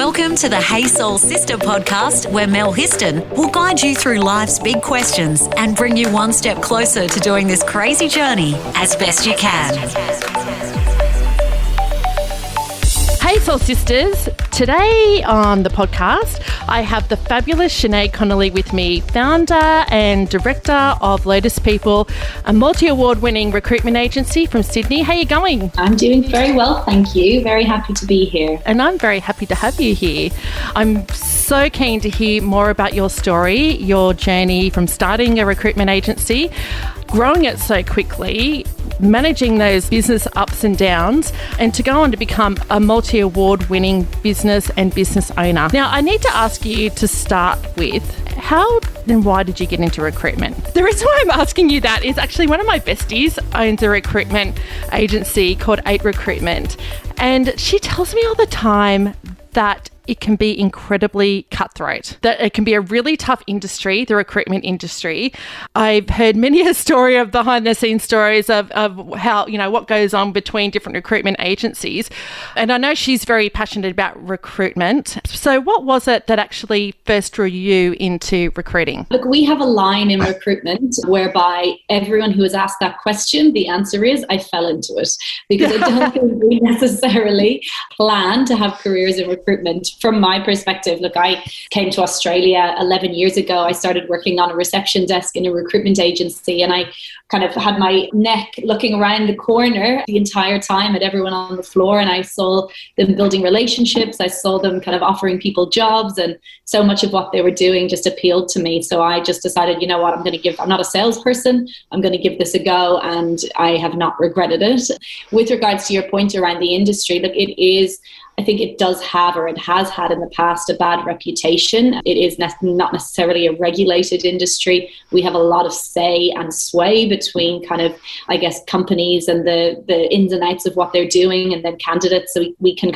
Welcome to the Hey Soul Sister podcast, where Mel Histon will guide you through life's big questions and bring you one step closer to doing this crazy journey as best you can. Hey Soul Sisters, today on the podcast I have the fabulous Sinead Connolly with me, founder and director of Lotus People, a multi-award winning recruitment agency from Sydney. How are you going? I'm doing very well, thank you. Very happy to be here. And I'm very happy to have you here. I'm so keen to hear more about your story, your journey from starting a recruitment agency, growing it so quickly, managing those business ups and downs, and to go on to become a multi-award winning business and business owner. Now, I need to ask you to start with, how and why did you get into recruitment? The reason why I'm asking you that is actually one of my besties owns a recruitment agency called 8 Recruitment, and she tells me all the time that it can be incredibly cutthroat, that it can be a really tough industry, the recruitment industry. I've heard many a story of behind the scenes stories of how, what goes on between different recruitment agencies. And I know she's very passionate about recruitment. So what was it that actually first drew you into recruiting? Look, we have a line in recruitment whereby everyone who is asked that question, the answer is, I fell into it. Because I don't think we necessarily plan to have careers in recruitment. From my perspective, look, I came to Australia 11 years ago. I started working on a reception desk in a recruitment agency, and I kind of had my neck looking around the corner the entire time at everyone on the floor, and I saw them building relationships. I saw them kind of offering people jobs, and so much of what they were doing just appealed to me. So I just decided, you know what, I'm not a salesperson. I'm going to give this a go, and I have not regretted it. With regards to your point around the industry, look, I think it does have, or it has had in the past, a bad reputation. It is not necessarily a regulated industry. We have a lot of say and sway between kind of, I guess, companies and the ins and outs of what they're doing, and then candidates. So we can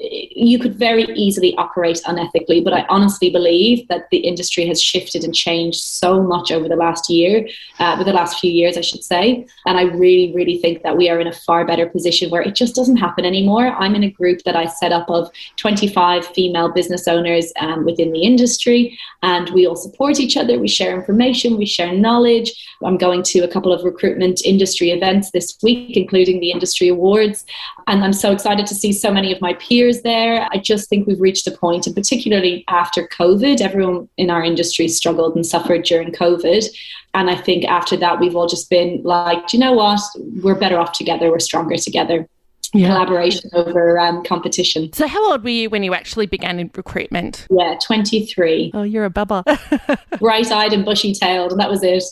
you could very easily operate unethically. But I honestly believe that the industry has shifted and changed so much over the last year, the last few years, I should say. And I really, really think that we are in a far better position where it just doesn't happen anymore. I'm in a group that I set up of 25 female business owners within the industry, and we all support each other. We share information, we share knowledge. I'm going to a couple of recruitment industry events this week, including the industry awards, and I'm so excited to see so many of my peers there. I just think we've reached a point, and particularly after COVID, everyone in our industry struggled and suffered during COVID. And I think after that, we've all just been like, you know what, we're better off together, we're stronger together. Yeah. Collaboration over competition. So how old were you when you actually began in recruitment? Yeah, 23. Oh, you're a bubba. Bright-eyed and bushy-tailed, and that was it.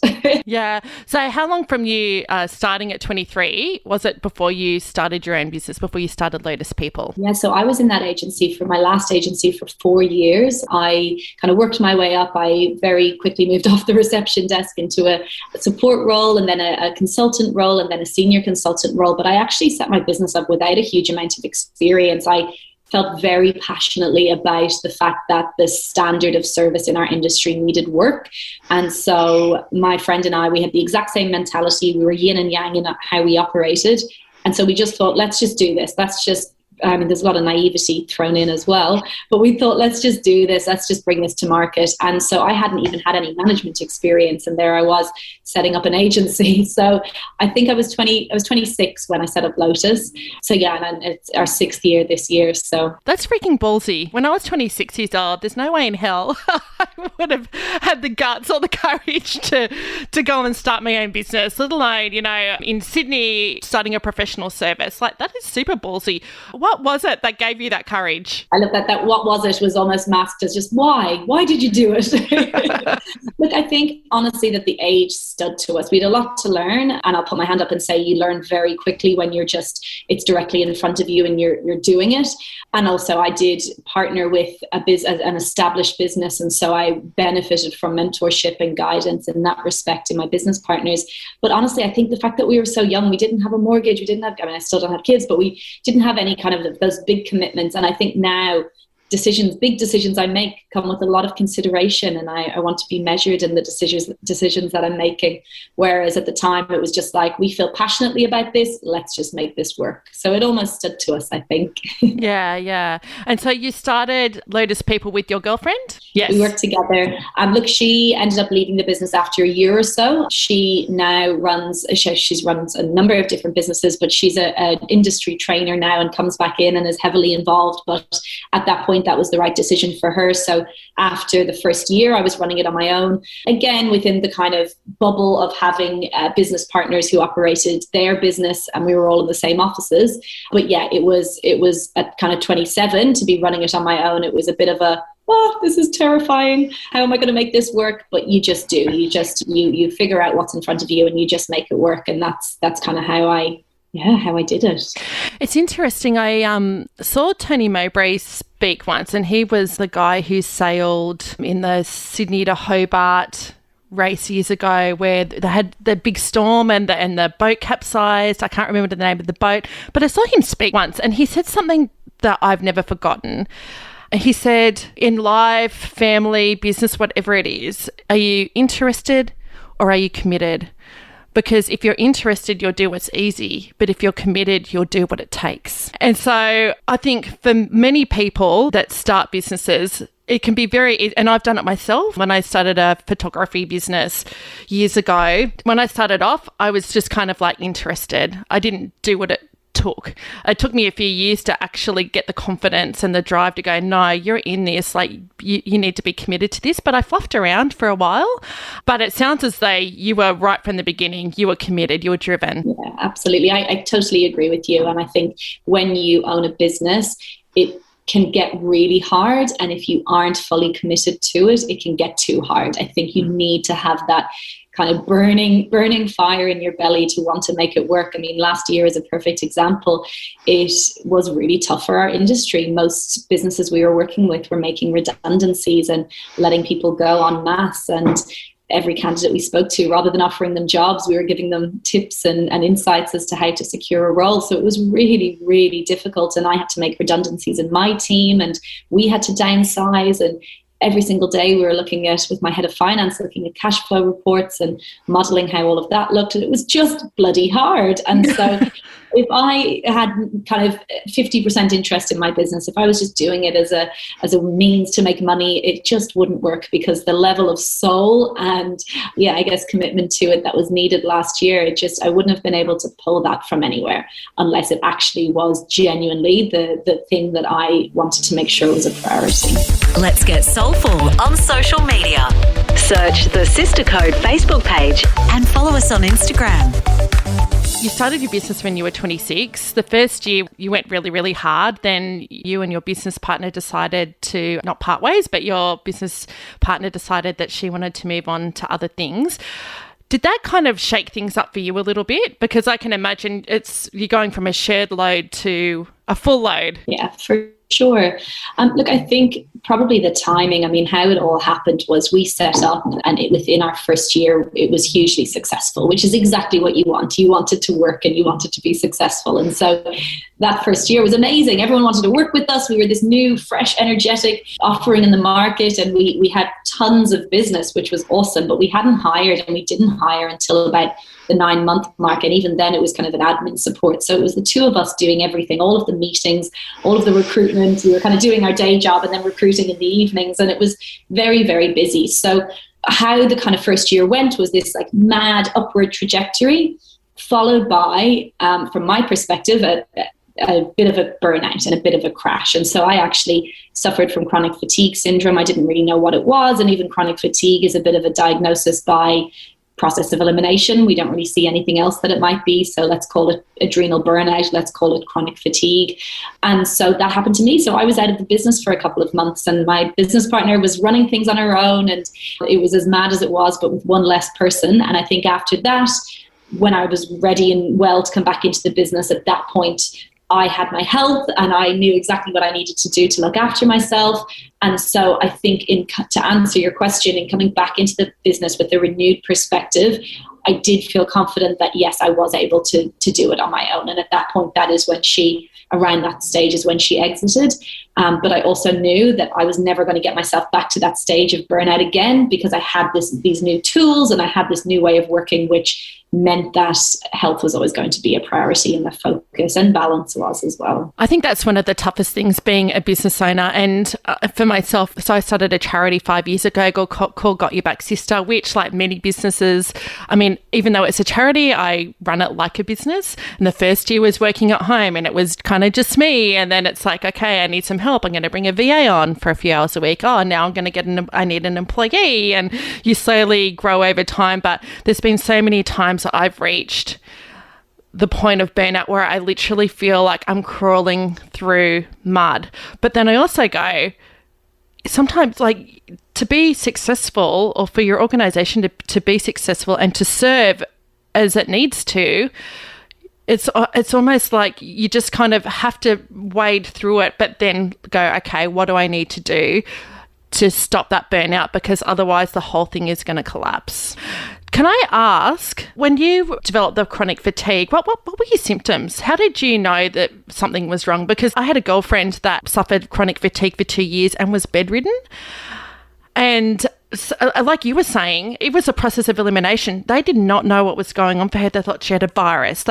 Yeah. So how long from you starting at 23 was it before you started your own business, before you started Lotus People? Yeah, so I was in that agency for my last agency for 4 years. I kind of worked my way up. I very quickly moved off the reception desk into a support role, and then a consultant role, and then a senior consultant role. But I actually set my business up without a huge amount of experience. I felt very passionately about the fact that the standard of service in our industry needed work. And so my friend and I, we had the exact same mentality. We were yin and yang in how we operated. And so we just thought, let's just do this. There's a lot of naivety thrown in as well, but we thought, let's just do this. Let's just bring this to market. And so I hadn't even had any management experience, and there I was setting up an agency. So I think I was 26 when I set up Lotus. So yeah, and it's our 6th year this year. So that's freaking ballsy. When I was 26 years old, there's no way in hell I would have had the guts or the courage to go and start my own business, let alone, in Sydney, starting a professional service. Like, that is super ballsy. What was it that gave you that courage? I love that what was it was almost masked as just why? Why did you do it? Look, I think honestly that the age stood to us. We had a lot to learn, and I'll put my hand up and say you learn very quickly when it's directly in front of you and you're doing it. And also I did partner with an established business, and so I benefited from mentorship and guidance in that respect in my business partners. But honestly, I think the fact that we were so young, we didn't have a mortgage, I still don't have kids, but we didn't have any kind of those big commitments. And I think now big decisions I make come with a lot of consideration, and I want to be measured in the decisions that I'm making. Whereas at the time it was just like, we feel passionately about this, let's just make this work. So it almost stood to us, I think. Yeah. And so you started Lotus People with your girlfriend? Yes. We worked together. Look, she ended up leaving the business after a year or so. She now runs a number of different businesses, but she's an industry trainer now and comes back in and is heavily involved. But at that point, that was the right decision for her. So after the first year, I was running it on my own, again, within the kind of bubble of having business partners who operated their business, and we were all in the same offices. But yeah, it was at kind of 27 to be running it on my own. It was a bit of a, oh, this is terrifying. How am I going to make this work? But you just do. You figure out what's in front of you and you just make it work. And that's kind of how I did it. It's interesting. I saw Tony Mowbray speak once, and he was the guy who sailed in the Sydney to Hobart race years ago, where they had the big storm and the boat capsized. I can't remember the name of the boat, but I saw him speak once, and he said something that I've never forgotten. He said, in life, family, business, whatever it is, are you interested or are you committed? Because if you're interested, you'll do what's easy. But if you're committed, you'll do what it takes. And so I think for many people that start businesses, it can be and I've done it myself. When I started a photography business years ago, when I started off, I was just kind of like interested. I didn't do what it took. It took me a few years to actually get the confidence and the drive to go, no, you're in this, like you need to be committed to this. But I fluffed around for a while, but it sounds as though you were right from the beginning. You were committed, you were driven. Yeah, absolutely. I totally agree with you. And I think when you own a business, it can get really hard. And if you aren't fully committed to it, it can get too hard. I think you need to have that kind of burning fire in your belly to want to make it work. I mean, last year is a perfect example. It was really tough for our industry. Most businesses we were working with were making redundancies and letting people go en masse. And every candidate we spoke to, rather than offering them jobs, we were giving them tips and insights as to how to secure a role. So it was really, really difficult. And I had to make redundancies in my team, and we had to downsize. And every single day we were looking at, with my head of finance, looking at cash flow reports and modeling how all of that looked. And it was just bloody hard. And so if I had kind of 50% interest in my business, if I was just doing it as a means to make money, it just wouldn't work, because the level of soul and I guess commitment to it that was needed last year, I wouldn't have been able to pull that from anywhere unless it actually was genuinely the thing that I wanted to make sure was a priority. Let's get soulful on social media. Search the Sista Code Facebook page and follow us on Instagram. You started your business when you were 26. The first year you went really, really hard. Then you and your business partner decided to not part ways, but your business partner decided that she wanted to move on to other things. Did that kind of shake things up for you a little bit? Because I can imagine you're going from a shared load to a full load. Yeah, for sure. Look, I think probably the timing, I mean, how it all happened was we set up, and within our first year, it was hugely successful, which is exactly what you want. You want it to work and you want it to be successful. And so that first year was amazing. Everyone wanted to work with us. We were this new, fresh, energetic offering in the market, and we had tons of business, which was awesome, but we hadn't hired, and we didn't hire until about the 9-month mark. And even then it was kind of an admin support. So it was the two of us doing everything, all of the meetings, all of the recruitment. We were kind of doing our day job and then recruiting in the evenings. And it was very, very busy. So how the kind of first year went was this like mad upward trajectory, followed by, from my perspective, a bit of a burnout and a bit of a crash. And so I actually suffered from chronic fatigue syndrome. I didn't really know what it was. And even chronic fatigue is a bit of a diagnosis by process of elimination. We don't really see anything else that it might be. So let's call it adrenal burnout. Let's call it chronic fatigue. And so that happened to me. So I was out of the business for a couple of months, and my business partner was running things on her own, and it was as mad as it was, but with one less person. And I think after that, when I was ready and well to come back into the business, at that point, I had my health and I knew exactly what I needed to do to look after myself. And so I think to answer your question, in coming back into the business with a renewed perspective, I did feel confident that, yes, I was able to do it on my own. And at that point, that is when around that stage is when she exited. But I also knew that I was never going to get myself back to that stage of burnout again, because I had these new tools and I had this new way of working, which meant that health was always going to be a priority, and the focus and balance was as well. I think that's one of the toughest things being a business owner. And for myself, so I started a charity 5 years ago called Got You Back Sista, which, like many businesses, I mean, even though it's a charity, I run it like a business. And the first year was working at home and it was kind of just me. And then it's like, okay, I need some help. I'm going to bring a VA on for a few hours a week. Oh, now I'm going to I need an employee. And you slowly grow over time. But there's been so many times I've reached the point of burnout where I literally feel like I'm crawling through mud. But then I also go, sometimes, like, to be successful, or for your organization to be successful and to serve as it needs to, it's almost like you just kind of have to wade through it, but then go, okay, what do I need to do to stop that burnout? Because otherwise the whole thing is going to collapse. Can I ask, when you developed the chronic fatigue, what were your symptoms? How did you know that something was wrong? Because I had a girlfriend that suffered chronic fatigue for 2 years and was bedridden. And like you were saying, it was a process of elimination. They did not know what was going on for her. They thought she had a virus.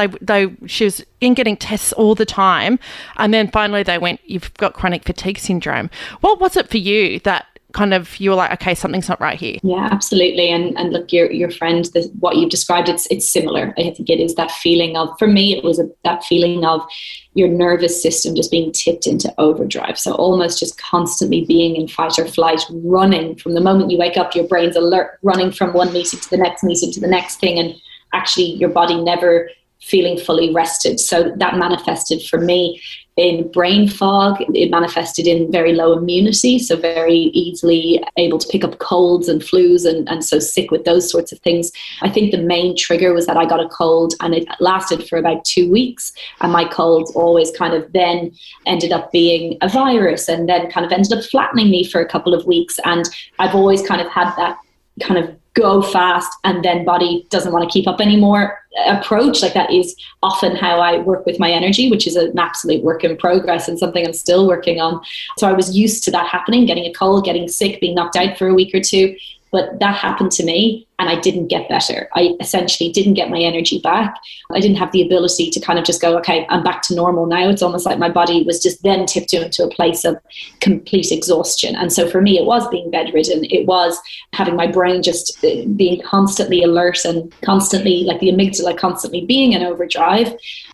She was getting tests all the time. And then finally they went, you've got chronic fatigue syndrome. What was it for you that kind of, you were like, okay, something's not right here? Yeah, absolutely. And look, your friend, what you've described, it's similar. I think it is that feeling of, for me, it was that feeling of your nervous system just being tipped into overdrive. So almost just constantly being in fight or flight, running from the moment you wake up, your brain's alert, running from one meeting to the next meeting to the next thing, and actually your body never feeling fully rested. So that manifested for me in brain fog. It manifested in very low immunity, so very easily able to pick up colds and flus, and so sick with those sorts of things. I think the main trigger was that I got a cold, and it lasted for about 2 weeks, and my colds always kind of then ended up being a virus, and then kind of ended up flattening me for a couple of weeks. And I've always kind of had that kind of go fast and then body doesn't want to keep up anymore approach. Like, that is often how I work with my energy, which is an absolute work in progress and something I'm still working on. So I was used to that happening, getting a cold, getting sick, being knocked out for a week or two. But that happened to me and I didn't get better. I essentially didn't get my energy back. I didn't have the ability to kind of just go, okay, I'm back to normal now. It's almost like my body was just then tipped into a place of complete exhaustion. And so for me, it was being bedridden. It was having my brain just being constantly alert and constantly, like the amygdala constantly being in overdrive.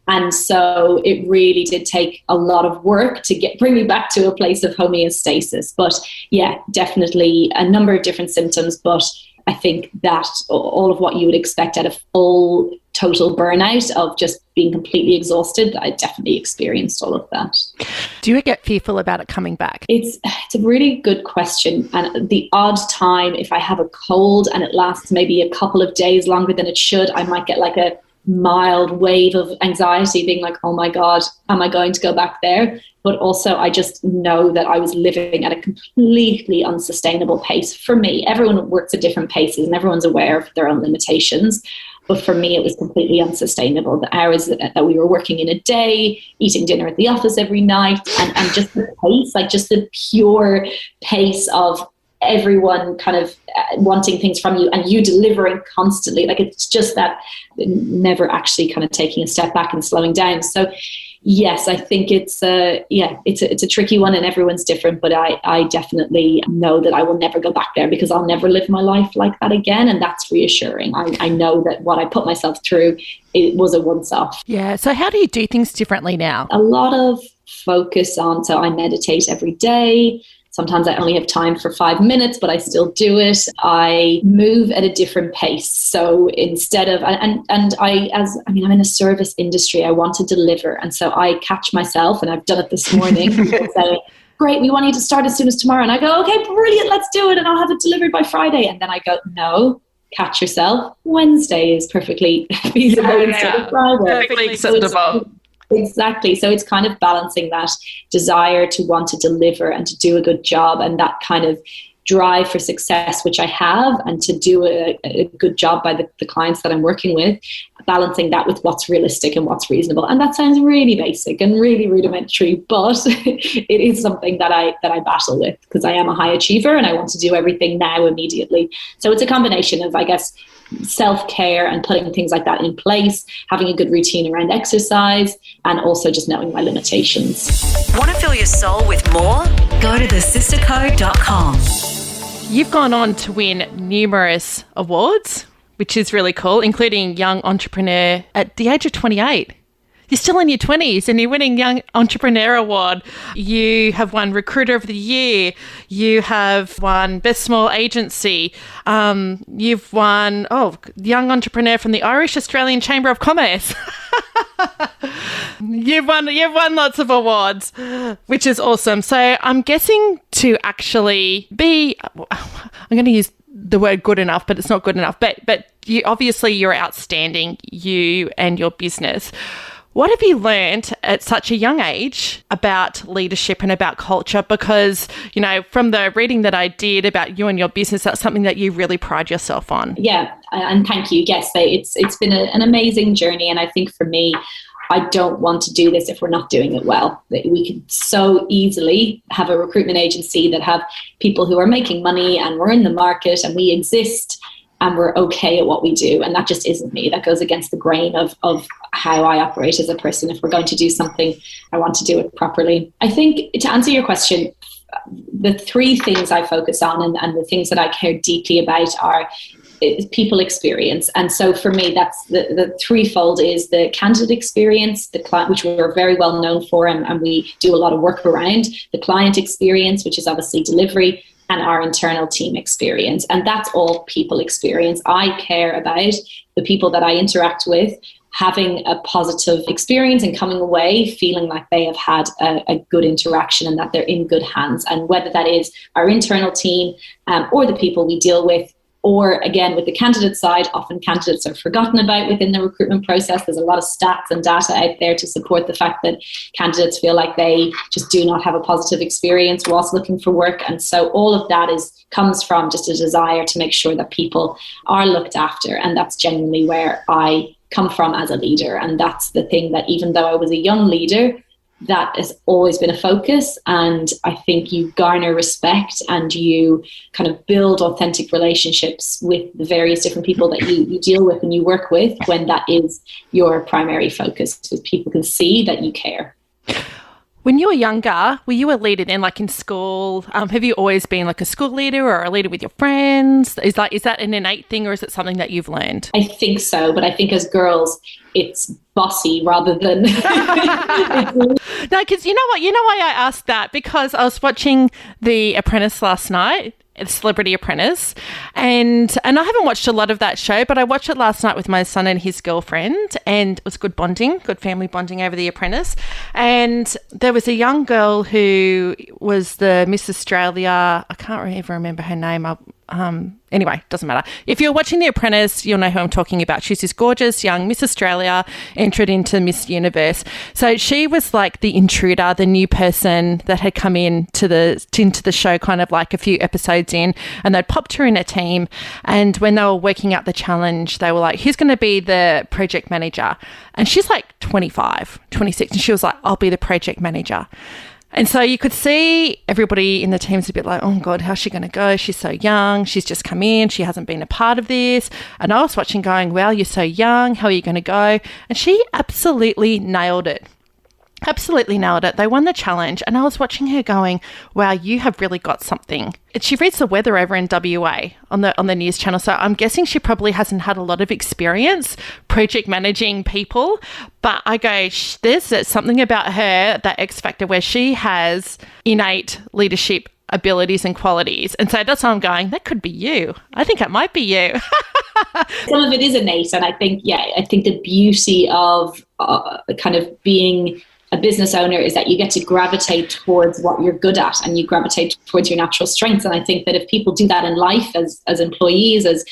And so it really did take a lot of work to bring me back to a place of homeostasis. But yeah, definitely a number of different symptoms. But I think that all of what you would expect at a full total burnout of just being completely exhausted, I definitely experienced all of that. Do you get fearful about it coming back? It's a really good question. And the odd time, if I have a cold and it lasts maybe a couple of days longer than it should, I might get like a mild wave of anxiety, being like, oh my God, am I going to go back there? But also I just know that I was living at a completely unsustainable pace for me. Everyone works at different paces and everyone's aware of their own limitations. But for me, it was completely unsustainable. The hours that we were working in a day, eating dinner at the office every night, and just the pace, like just the pure pace of everyone kind of wanting things from you and you delivering constantly. Like, it's just that never actually kind of taking a step back and slowing down. So yes, I think it's a tricky one and everyone's different, but I definitely know that I will never go back there because I'll never live my life like that again. And that's reassuring. I know that what I put myself through, it was a once-off. Yeah. So how do you do things differently now? A lot of focus on, so I meditate every day. Sometimes I only have time for 5 minutes, but I still do it. I move at a different pace. So instead of, I'm in a service industry, I want to deliver. And so I catch myself, and I've done it this morning, say, great, we want you to start as soon as tomorrow. And I go, okay, brilliant, let's do it. And I'll have it delivered by Friday. And then I go, no, catch yourself. Wednesday is perfectly feasible instead of Friday. Perfectly acceptable. Exactly. So it's kind of balancing that desire to want to deliver and to do a good job and that kind of drive for success, which I have, and to do a good job by the clients that I'm working with, balancing that with what's realistic and what's reasonable. And that sounds really basic and really rudimentary, but it is something that I battle with, because I am a high achiever and I want to do everything now immediately. So it's a combination of, I guess, self-care and putting things like that in place, having a good routine around exercise, and also just knowing my limitations. Want to fill your soul with more? Go to thesisterco.com. You've gone on to win numerous awards, which is really cool, including Young Entrepreneur at the age of 28. You're still in your 20s and you're winning Young Entrepreneur Award. You have won Recruiter of the Year. You have won Best Small Agency. You've won, Young Entrepreneur from the Irish Australian Chamber of Commerce. You've won lots of awards, which is awesome. So I'm guessing to actually be, I'm going to use the word good enough, but it's not good enough. But you're outstanding, you and your business. What have you learned at such a young age about leadership and about culture? Because, from the reading that I did about you and your business, that's something that you really pride yourself on. Yeah, and thank you. Yes, it's been an amazing journey. And I think for me, I don't want to do this if we're not doing it well. We could so easily have a recruitment agency that have people who are making money and we're in the market and we exist and we're okay at what we do. And that just isn't me. That goes against the grain of how I operate as a person. If we're going to do something, I want to do it properly. I think, to answer your question, the three things I focus on and the things that I care deeply about are people experience. And so for me, that's the threefold is the candidate experience, the client, which we're very well known for, and we do a lot of work around, the client experience, which is obviously delivery, and our internal team experience. And that's all people experience. I care about the people that I interact with having a positive experience and coming away feeling like they have had a good interaction and that they're in good hands. And whether that is our internal team or the people we deal with, or again, with the candidate side, often candidates are forgotten about within the recruitment process. There's a lot of stats and data out there to support the fact that candidates feel like they just do not have a positive experience whilst looking for work. And so all of that comes from just a desire to make sure that people are looked after. And that's genuinely where I come from as a leader. And that's the thing that, even though I was a young leader, that has always been a focus. And I think you garner respect and you kind of build authentic relationships with the various different people that you deal with and you work with when that is your primary focus, because people can see that you care. When you were younger, were you a leader then, like in school? Have you always been like a school leader or a leader with your friends? Is that an innate thing, or is it something that you've learned? I think so, but I think as girls, it's bossy rather than... No, because you know why I asked that? Because I was watching The Apprentice last night, Celebrity Apprentice, and I haven't watched a lot of that show, but I watched it last night with my son and his girlfriend, and it was good family bonding over The Apprentice. And there was a young girl who was the Miss Australia. I can't even remember her name. Anyway, doesn't matter. If you're watching The Apprentice, you'll know who I'm talking about. She's this gorgeous young Miss Australia, entered into Miss Universe. So she was like the intruder, the new person that had come into the show kind of like a few episodes in, and they'd popped her in a team. And when they were working out the challenge, they were like, who's going to be the project manager? And she's like 25, 26. And she was like, I'll be the project manager. And so you could see everybody in the team's a bit like, oh, God, how's she going to go? She's so young. She's just come in. She hasn't been a part of this. And I was watching going, wow, you're so young. How are you going to go? And she absolutely nailed it. Absolutely nailed it. They won the challenge. And I was watching her going, wow, you have really got something. She reads the weather over in WA on the news channel. So I'm guessing she probably hasn't had a lot of experience project managing people. But I go, there's something about her, that X factor, where she has innate leadership abilities and qualities. And so that's how I'm going, that could be you. I think it might be you. Some of it is innate. And I think the beauty of kind of being a business owner is that you get to gravitate towards what you're good at, and you gravitate towards your natural strengths. And I think that if people do that in life, as employees, as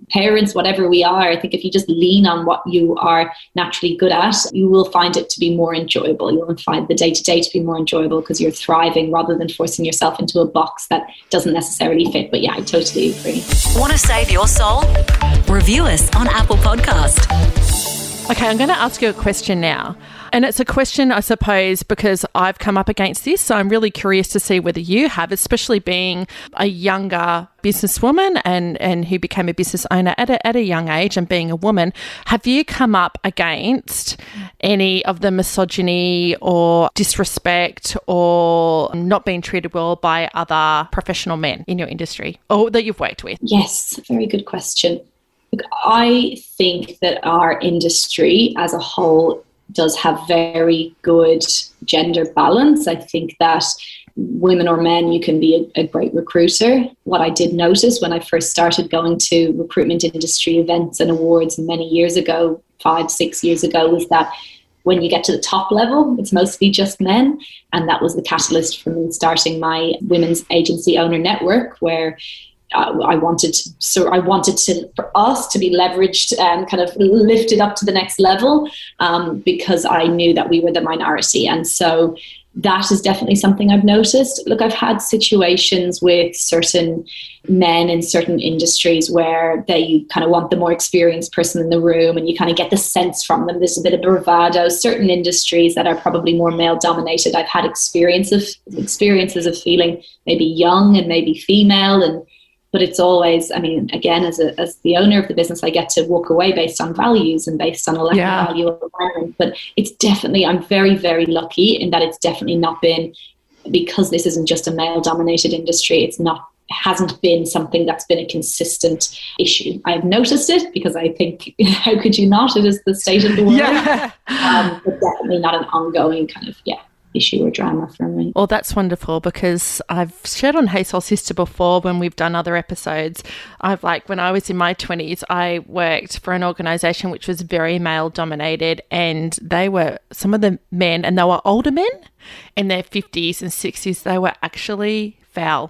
parents, whatever we are, I think if you just lean on what you are naturally good at, you will find it to be more enjoyable. You'll find the day-to-day to be more enjoyable because you're thriving rather than forcing yourself into a box that doesn't necessarily fit. But yeah, I totally agree. Want to save your soul? Review us on Apple Podcast. Okay, I'm going to ask you a question now. And it's a question, I suppose, because I've come up against this. So I'm really curious to see whether you have, especially being a younger businesswoman and who became a business owner at a young age and being a woman. Have you come up against any of the misogyny or disrespect or not being treated well by other professional men in your industry or that you've worked with? Yes, very good question. Look, I think that our industry as a whole does have very good gender balance. I think that women or men, you can be a great recruiter. What I did notice when I first started going to recruitment industry events and awards many years ago, 5-6 years ago, was that when you get to the top level, it's mostly just men. And that was the catalyst for me starting my women's agency owner network, where I wanted for us to be leveraged and kind of lifted up to the next level, because I knew that we were the minority. And so that is definitely something I've noticed. Look, I've had situations with certain men in certain industries where they kind of want the more experienced person in the room, and you kind of get the sense from them there's a bit of bravado. Certain industries that are probably more male dominated, I've had experiences of feeling maybe young and maybe female, but it's always, I mean, again, as the owner of the business, I get to walk away based on values and based on a lack of value of environment. But it's definitely, I'm very, very lucky in that it's definitely not been, because this isn't just a male-dominated industry, it hasn't been something that's been a consistent issue. I've noticed it because I think, how could you not? It is the state of the world. Yeah. But definitely not an ongoing kind of, issue or drama for me. Well, that's wonderful, because I've shared on Hey Soul Sister before when we've done other episodes. When I was in my 20s, I worked for an organisation which was very male dominated, and they were some of the men, and they were older men in their 50s and 60s. They were actually foul.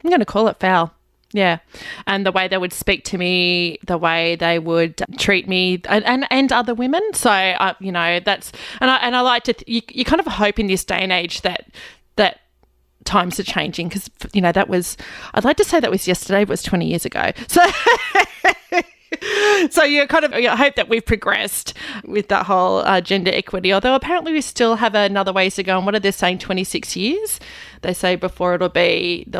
I'm going to call it foul. Yeah. And the way they would speak to me, the way they would treat me and other women. So, that's, and I like to, you kind of hope in this day and age that times are changing, because, I'd like to say that was yesterday, but it was 20 years ago. So you hope that we've progressed with that whole gender equity, although apparently we still have another ways to go. And what are they saying, 26 years? They say before there'll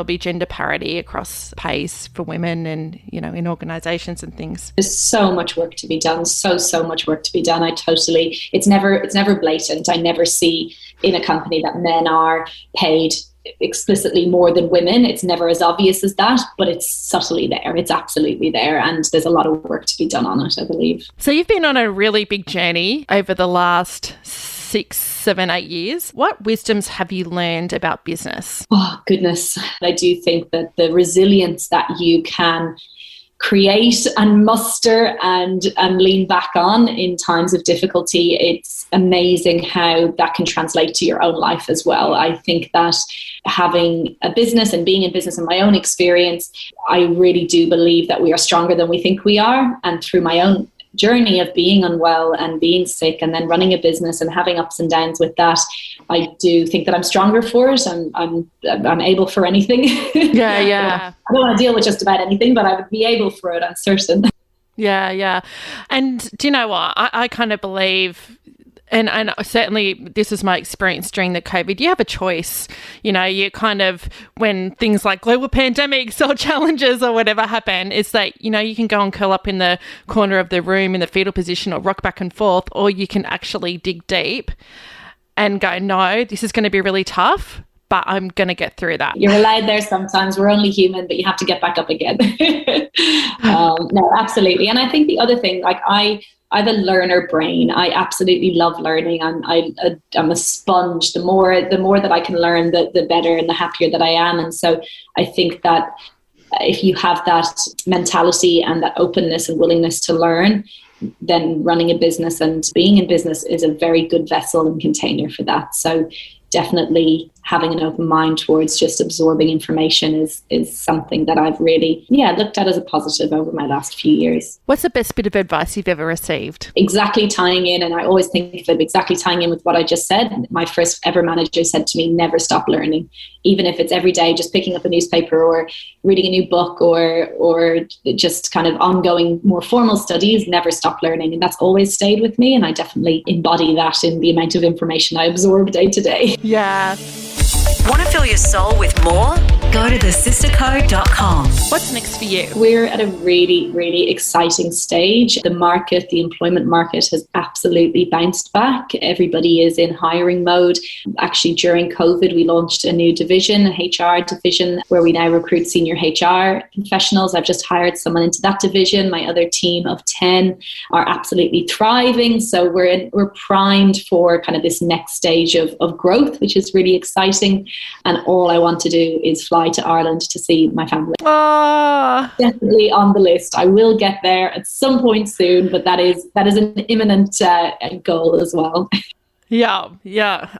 be gender parity across pays for women and, in organisations and things. There's so much work to be done, so much work to be done. It's never blatant. I never see in a company that men are paid explicitly more than women. It's never as obvious as that, but it's subtly there. It's absolutely there, and there's a lot of work to be done on it, I believe. So you've been on a really big journey over the last 6, 7, 8 years. What wisdoms have you learned about business? Oh, goodness. I do think that the resilience that you can create and muster and lean back on in times of difficulty, it's amazing how that can translate to your own life as well. I think that having a business and being in business, in my own experience, I really do believe that we are stronger than we think we are. And through my own journey of being unwell and being sick and then running a business and having ups and downs with that, I do think that I'm stronger for it. I'm able for anything. Yeah. I don't want to deal with just about anything, but I would be able for it, I'm certain. Yeah. And do you know what? I kind of believe, and certainly this is my experience during the COVID, you have a choice. You kind of, when things like global pandemics or challenges or whatever happen, it's that, you can go and curl up in the corner of the room in the fetal position or rock back and forth, or you can actually dig deep and go, no, this is going to be really tough, but I'm going to get through that. You're allowed there sometimes. We're only human, but you have to get back up again. No, absolutely. And I think the other thing, I have a learner brain. I absolutely love learning. I'm a sponge. The more that I can learn, the better and the happier that I am. And so I think that if you have that mentality and that openness and willingness to learn, then running a business and being in business is a very good vessel and container for that. So definitely having an open mind towards just absorbing information is something that I've really, looked at as a positive over my last few years. What's the best bit of advice you've ever received? Exactly tying in, and I always think of it exactly tying in with what I just said. My first ever manager said to me, never stop learning. Even if it's every day, just picking up a newspaper or reading a new book or just kind of ongoing, more formal studies, never stop learning. And that's always stayed with me. And I definitely embody that in the amount of information I absorb day to day. Yeah. Want to fill your soul with more? Go to thesistercode.com. What's next for you? We're at a really, really exciting stage. The market, the employment market has absolutely bounced back. Everybody is in hiring mode. Actually, during COVID, we launched a new division, a HR division, where we now recruit senior HR professionals. I've just hired someone into that division. My other team of 10 are absolutely thriving. So we're primed for kind of this next stage of growth, which is really exciting. And all I want to do is fly to Ireland to see my family. Definitely on the list. I will get there at some point soon, but that is an imminent goal as well. Yeah.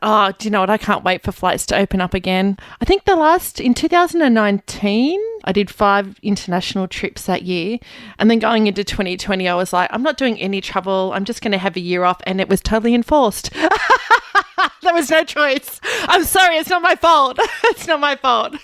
Oh, do you know what? I can't wait for flights to open up again. I think in 2019, I did 5 international trips that year. And then going into 2020, I was like, I'm not doing any travel. I'm just going to have a year off. And it was totally enforced. There was no choice. I'm sorry. It's not my fault. It's not my fault.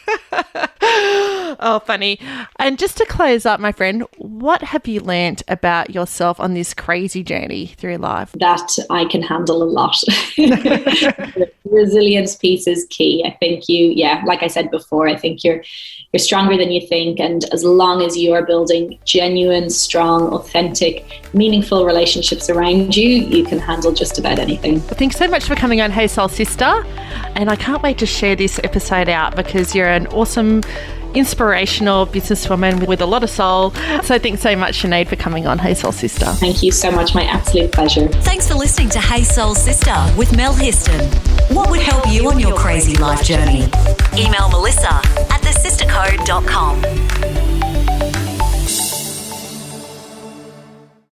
Oh, funny. And just to close up, my friend, what have you learnt about yourself on this crazy journey through life? That I can handle a lot. The resilience piece is key. I think like I said before, I think you're stronger than you think. And as long as you are building genuine, strong, authentic, meaningful relationships around you, you can handle just about anything. Well, thanks so much for coming on Hey Soul Sister. And I can't wait to share this episode out because you're an awesome, inspirational businesswoman with a lot of soul. So thanks so much, Sinead, for coming on Hey Soul Sister. Thank you so much. My absolute pleasure. Thanks for listening to Hey Soul Sister with Mel Histon. What would help you on your crazy life journey? Email Melissa at thesistercode.com.